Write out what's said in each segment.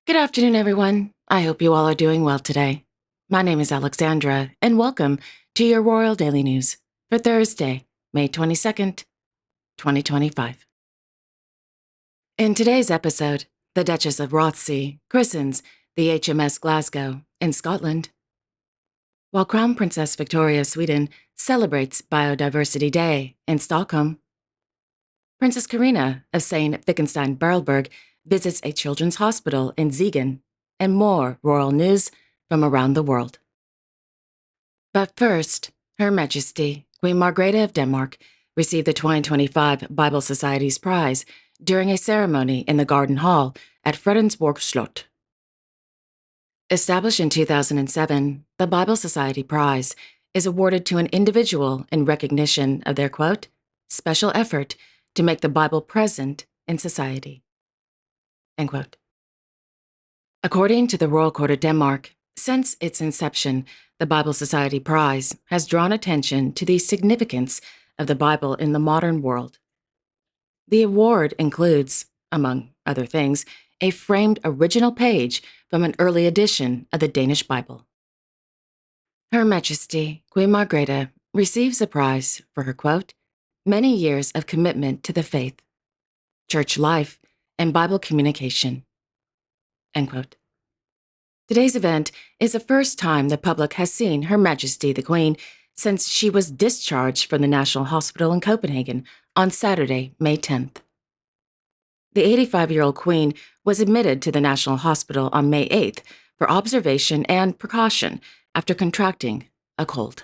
Good afternoon, everyone. I hope you all are doing well today. My name is Alexandra, and welcome to your Royal Daily News for Thursday, May 22nd, 2025. In today's episode, the Duchess of Rothesay christens the HMS Glasgow in Scotland, while Crown Princess Victoria of Sweden celebrates Biodiversity Day in Stockholm. Princess Karina of St. Wittgenstein-Berlberg visits a children's hospital in Siegen, and more royal news from around the world. But first, Her Majesty Queen Margrethe of Denmark received the 2025 Bible Society's prize during a ceremony in the Garden Hall at Fredensborg Slot. Established in 2007, the Bible Society Prize is awarded to an individual in recognition of their, quote, special effort to make the Bible present in society, end quote. According to the Royal Court of Denmark, since its inception, the Bible Society Prize has drawn attention to the significance of the Bible in the modern world. The award includes, among other things, a framed original page from an early edition of the Danish Bible. Her Majesty Queen Margrethe receives the prize for her, quote, many years of commitment to the faith, church life, and Bible communication, end quote. Today's event is the first time the public has seen Her Majesty the Queen since she was discharged from the National Hospital in Copenhagen on Saturday, May 10th. The 85-year-old Queen was admitted to the National Hospital on May 8th for observation and precaution after contracting a cold.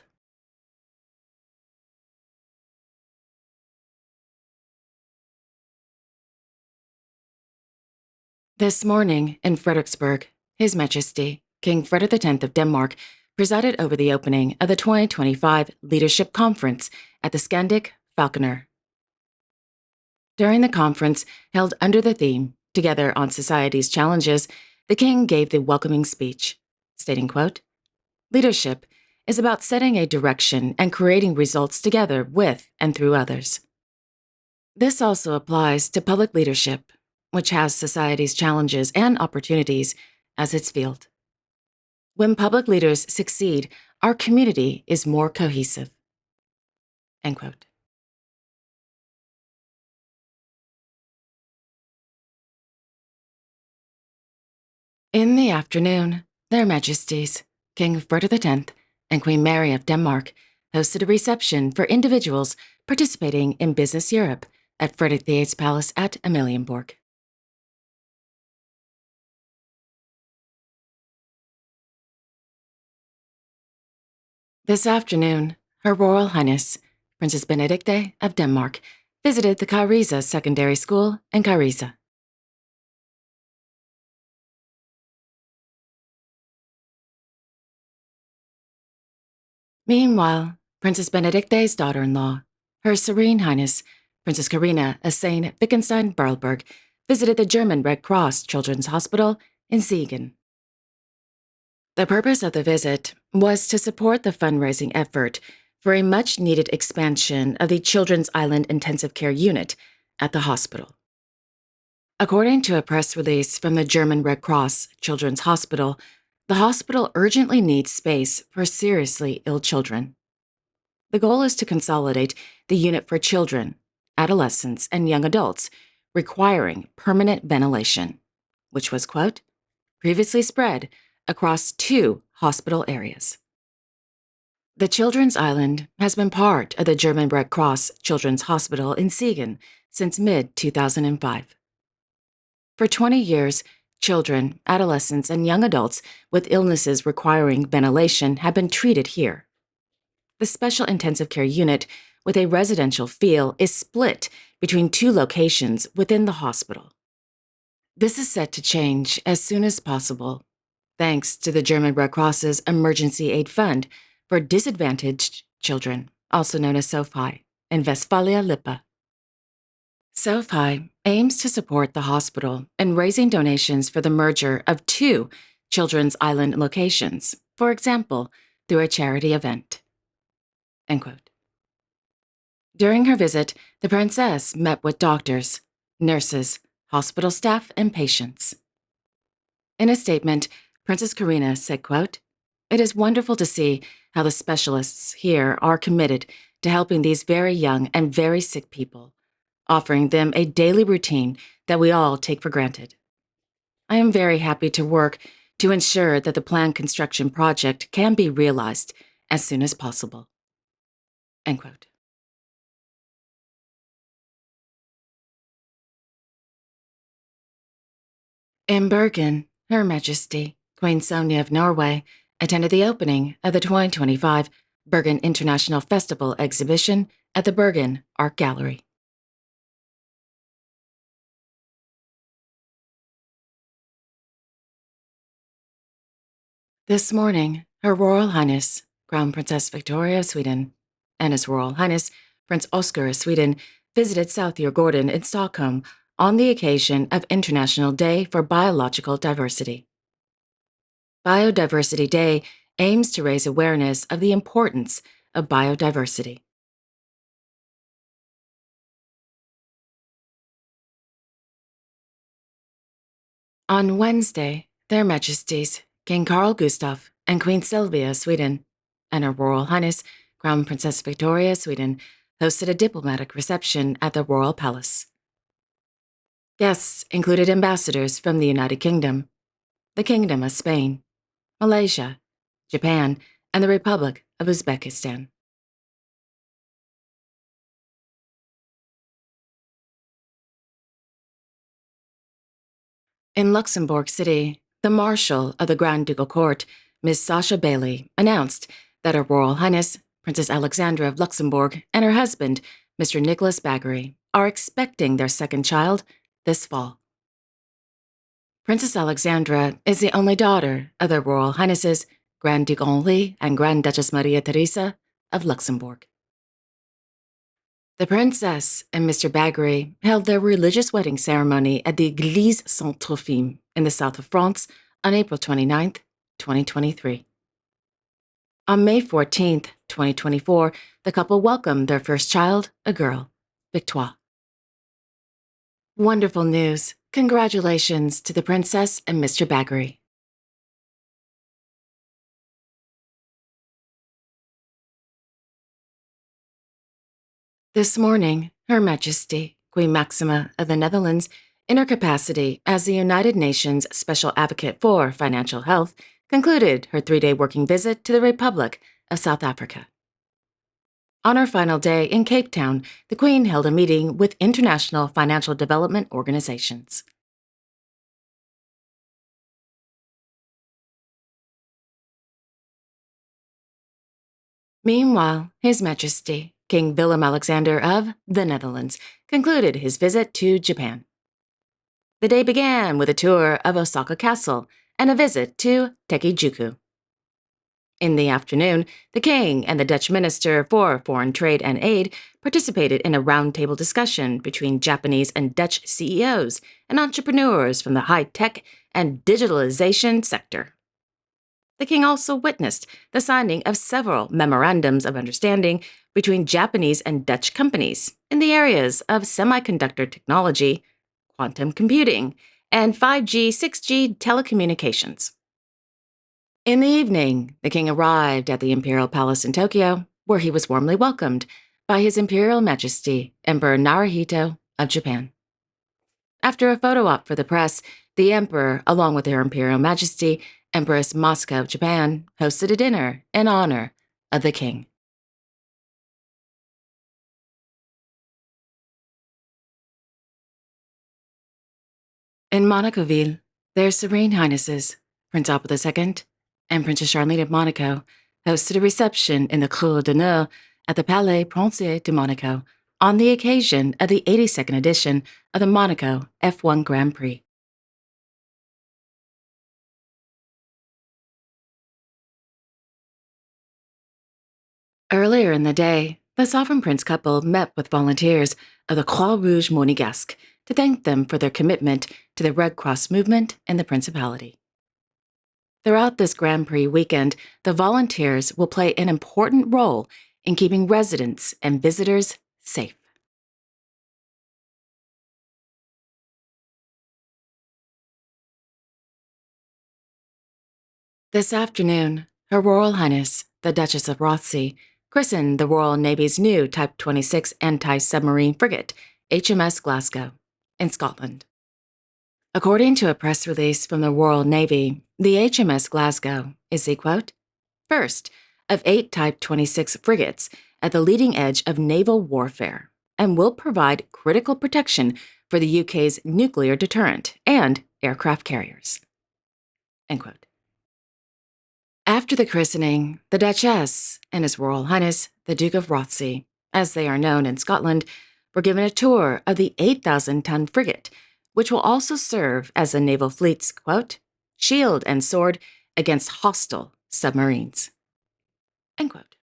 This morning in Frederiksberg, His Majesty King Frederik X of Denmark presided over the opening of the 2025 Leadership Conference at the Scandic Falconer. During the conference, held under the theme, Together on Society's Challenges, the King gave the welcoming speech, stating, quote, leadership is about setting a direction and creating results together with and through others. This also applies to public leadership, which has society's challenges and opportunities as its field. When public leaders succeed, our community is more cohesive, end quote. In the afternoon, Their Majesties, King Frederik X and Queen Mary of Denmark hosted a reception for individuals participating in Business Europe at Frederick VIII's Palace at Amalienborg. This afternoon, Her Royal Highness, Princess Benedicte of Denmark, visited the Karise Secondary School in Karise. Meanwhile, Princess Benedicte's daughter-in-law, Her Serene Highness, Princess Karina of St. Wittgenstein-Berlberg, visited the German Red Cross Children's Hospital in Siegen. The purpose of the visit was to support the fundraising effort for a much-needed expansion of the Children's Island Intensive Care Unit at the hospital. According to a press release from the German Red Cross Children's Hospital, the hospital urgently needs space for seriously ill children. The goal is to consolidate the unit for children, adolescents, and young adults requiring permanent ventilation, which was, quote, previously spread across 2 hospital areas. The Children's Island has been part of the German Red Cross Children's Hospital in Siegen since mid-2005. For 20 years, children, adolescents, and young adults with illnesses requiring ventilation have been treated here. The Special Intensive Care Unit, with a residential feel, is split between 2 locations within the hospital. This is set to change as soon as possible, thanks to the German Red Cross's Emergency Aid Fund for Disadvantaged Children, also known as SOFI, in Westphalia-Lippe. SOFI aims to support the hospital in raising donations for the merger of 2 Children's Island locations, for example, through a charity event, end quote. During her visit, the princess met with doctors, nurses, hospital staff, and patients. In a statement, Princess Karina said, quote, "It is wonderful to see how the specialists here are committed to helping these very young and very sick people, offering them a daily routine that we all take for granted. I am very happy to work to ensure that the planned construction project can be realized as soon as possible." End quote. In Bergen, Her Majesty, Queen Sonja of Norway, attended the opening of the 2025 Bergen International Festival exhibition at the Bergen Art Gallery. This morning, Her Royal Highness, Crown Princess Victoria of Sweden, and His Royal Highness, Prince Oscar of Sweden, visited South Djurgården in Stockholm on the occasion of International Day for Biological Diversity. Biodiversity Day aims to raise awareness of the importance of biodiversity. On Wednesday, Their Majesties, King Carl Gustaf and Queen Sylvia of Sweden, and Her Royal Highness, Crown Princess Victoria of Sweden, hosted a diplomatic reception at the Royal Palace. Guests included ambassadors from the United Kingdom, the Kingdom of Spain, Malaysia, Japan, and the Republic of Uzbekistan. In Luxembourg City, the Marshal of the Grand Ducal Court, Ms. Sasha Bailey, announced that Her Royal Highness, Princess Alexandra of Luxembourg, and her husband, Mr. Nicholas Baggery, are expecting their second child this fall. Princess Alexandra is the only daughter of their Royal Highnesses, Grand Duke Henri and Grand Duchess Maria Theresa of Luxembourg. The princess and Mr. Baggery held their religious wedding ceremony at the Église Saint-Trophime in the south of France on April 29, 2023. On May 14, 2024, the couple welcomed their first child, a girl, Victoire. Wonderful news. Congratulations to the princess and Mr. Baggery. This morning, Her Majesty, Queen Maxima of the Netherlands, in her capacity as the United Nations Special Advocate for Financial Health, concluded her 3-day working visit to the Republic of South Africa. On her final day in Cape Town, the Queen held a meeting with international financial development organizations. Meanwhile, His Majesty, King Willem-Alexander of the Netherlands, concluded his visit to Japan. The day began with a tour of Osaka Castle and a visit to Tekijuku. In the afternoon, the King and the Dutch Minister for Foreign Trade and Aid participated in a roundtable discussion between Japanese and Dutch CEOs and entrepreneurs from the high-tech and digitalization sector. The King also witnessed the signing of several memorandums of understanding between Japanese and Dutch companies in the areas of semiconductor technology, quantum computing, and 5G, 6G telecommunications. In the evening, the King arrived at the Imperial Palace in Tokyo, where he was warmly welcomed by His Imperial Majesty Emperor Naruhito of Japan. After a photo op for the press, the Emperor, along with Her Imperial Majesty Empress Mosca of Japan, hosted a dinner in honor of the King. In Monacoville, Their Serene Highnesses, Prince Albert II and Princess Charlene of Monaco, hosted a reception in the Cour d'honneur at the Palais Princier de Monaco on the occasion of the 82nd edition of the Monaco F1 Grand Prix. Earlier in the day, the Sovereign Prince couple met with volunteers of the Croix Rouge Monégasque to thank them for their commitment to the Red Cross movement in the Principality. Throughout this Grand Prix weekend, the volunteers will play an important role in keeping residents and visitors safe. This afternoon, Her Royal Highness, the Duchess of Rothesay, christened the Royal Navy's new Type 26 anti-submarine frigate, HMS Glasgow, in Scotland. According to a press release from the Royal Navy, the HMS Glasgow is the, quote, first of 8 Type 26 frigates at the leading edge of naval warfare and will provide critical protection for the UK's nuclear deterrent and aircraft carriers. End quote. After the christening, the Duchess and His Royal Highness, the Duke of Rothesay, as they are known in Scotland, were given a tour of the 8,000-ton frigate, which will also serve as the naval fleet's, quote, shield and sword against hostile submarines. End quote.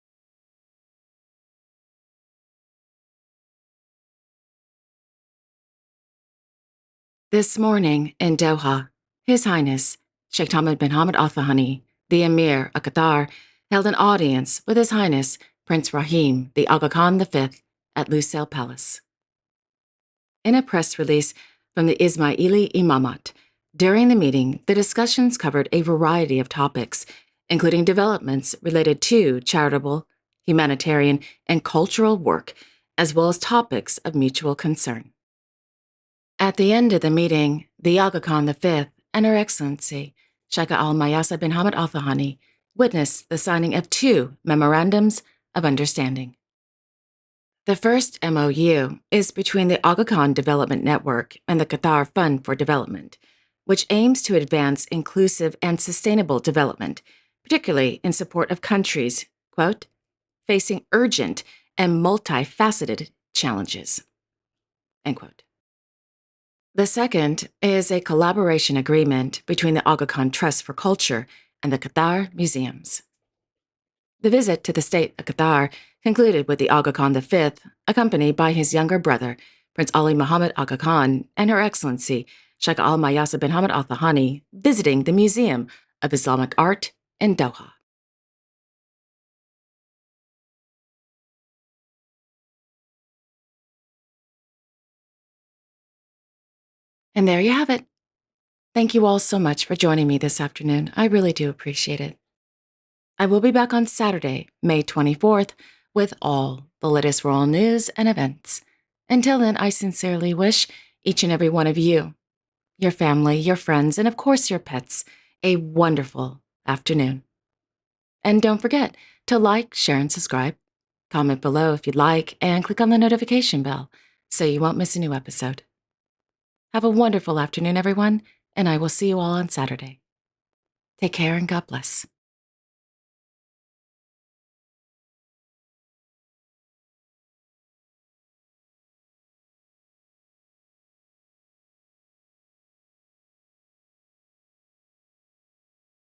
This morning in Doha, His Highness Sheikh Hamad bin Hamad Al Thani, the Emir of Qatar, held an audience with His Highness Prince Rahim, the Aga Khan V, at Lusail Palace. In a press release from the Ismaili Imamat, during the meeting, the discussions covered a variety of topics, including developments related to charitable, humanitarian, and cultural work, as well as topics of mutual concern. At the end of the meeting, the Aga Khan V and Her Excellency Sheikh Al Mayasa bin Hamad Al Thani witnessed the signing of 2 memorandums of understanding. The first MOU is between the Aga Khan Development Network and the Qatar Fund for Development, which aims to advance inclusive and sustainable development, particularly in support of countries, quote, facing urgent and multifaceted challenges, end quote. The second is a collaboration agreement between the Aga Khan Trust for Culture and the Qatar Museums. The visit to the state of Qatar concluded with the Aga Khan V, accompanied by his younger brother, Prince Ali Muhammad Aga Khan, and Her Excellency Sheikh Al Mayasa bin Hamad Al Thani, visiting the Museum of Islamic Art in Doha. And there you have it. Thank you all so much for joining me this afternoon. I really do appreciate it. I will be back on Saturday, May 24th, with all the latest royal news and events. Until then, I sincerely wish each and every one of you, your family, your friends, and of course your pets, a wonderful afternoon. And don't forget to like, share, and subscribe. Comment below if you'd like, and click on the notification bell so you won't miss a new episode. Have a wonderful afternoon, everyone, and I will see you all on Saturday. Take care and God bless.